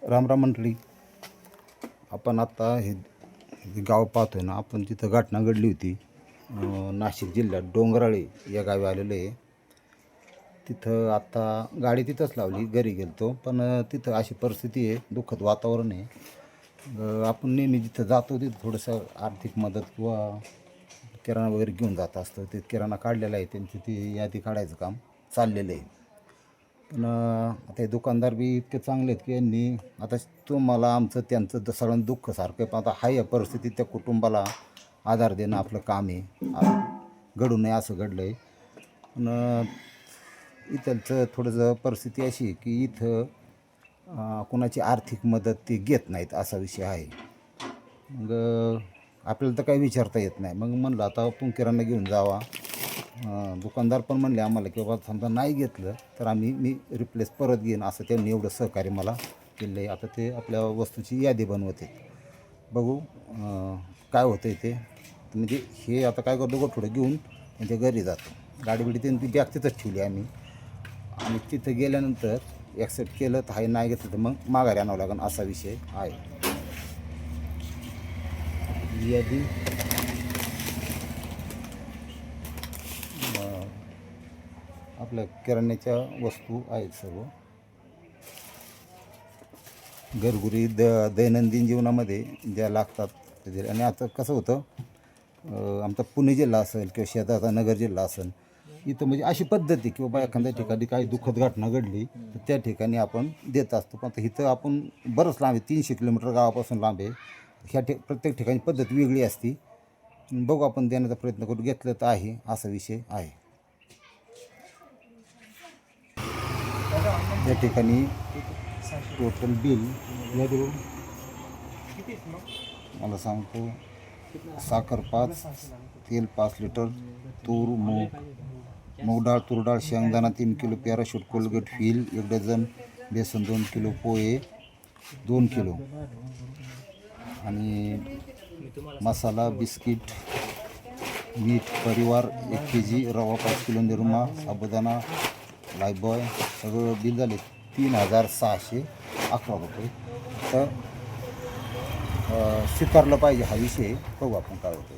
रामराम मंडळी, आपण आता हे गाव पाहतोय ना, आपण तिथं घटना घडली होती. नाशिक जिल्ह्यात डोंगराळे या गावी आलेलो आहे. तिथं आता गाडी तिथंच लावली, घरी गेलतो, पण तिथं अशी परिस्थिती आहे, दुःखद वातावरण आहे. आपण नेहमी जिथं जातो तिथं थोडंसं आर्थिक मदत किंवा किराणा वगैरे घेऊन जात असतं. ते किराणा काढलेला आहे, त्यांची ती यादी काढायचं काम चाललेलं आहे. पण आता हे दुकानदार बी इतके चांगले आहेत की यांनी आता तुम्हाला आमचं त्यांचं सगळ्यांना दुःख सारखं आहे, पण आता हा या परिस्थितीत त्या कुटुंबाला आधार देणं आपलं काम आहे. घडू नये असं घडलं आहे. पण इथलचं थोडंसं परिस्थिती अशी आहे की इथं कोणाची आर्थिक मदत ते घेत नाहीत, असा विषय आहे. मग आपल्याला तर काही विचारता येत नाही. मग म्हणलं आता आपण किराणा घेऊन जावा. दुकानदार पण म्हणले आम्हाला की बाबा समजा नाही घेतलं तर मी रिप्लेस परत घेईन, असं त्यांनी एवढं सहकार्य मला केलं आहे. आता ते आपल्या वस्तूची यादी बनवते. बघू काय होतं आहे ते. म्हणजे हे आता काय करतो, थोडं घेऊन त्यांच्या घरी जातो. गाडी बिडी त्यांनी ती बॅग तिथंच ठेवली आम्ही. आणि तिथं गेल्यानंतर ॲक्सेप्ट केलं तर आहे, नाही घेतलं तर मग माघारी आणावं लागेल, असा विषय आहे. यादी आपल्या किराण्याच्या वस्तू आहेत सर्व घरगुती दैनंदिन जीवनामध्ये ज्या लागतात. आणि आता कसं होतं, आमचा पुणे जिल्हा असेल किंवा शेजारचा नगर जिल्हा असेल, इथं म्हणजे अशी पद्धती की बाबा एखाद्या ठिकाणी काही दुःखद घटना घडली तर त्या ठिकाणी आपण देत असतो. पण आता इथं आपण बरंच लांब आहे, 300 किलोमीटर गावापासून लांब आहे. प्रत्येक ठिकाणी पद्धत वेगळी असती. बघू आपण देण्याचा प्रयत्न करू, घेतलं तर आहे, असा विषय आहे. या ठिकाणी टोटल बिल मला सांगतो, साखर 5, तेल 5 लिटर, तूर मूग डाळ, तूर डाळ, शेंगदाणा 3 kilo, Parachute, Colgate, Wheel 1 dozen, बेसन 2 किलो, पोहे 2 किलो, आणि मसाला, बिस्किट, मीठ, परिवार 1 kg, रवा 5 किलो, निरमा, साबुदाणा, लायबॉय, सगळं बिल झाले 3611 रुपये. तर स्वीकारलं पाहिजे हा विषय. बघू आपण काय होतं.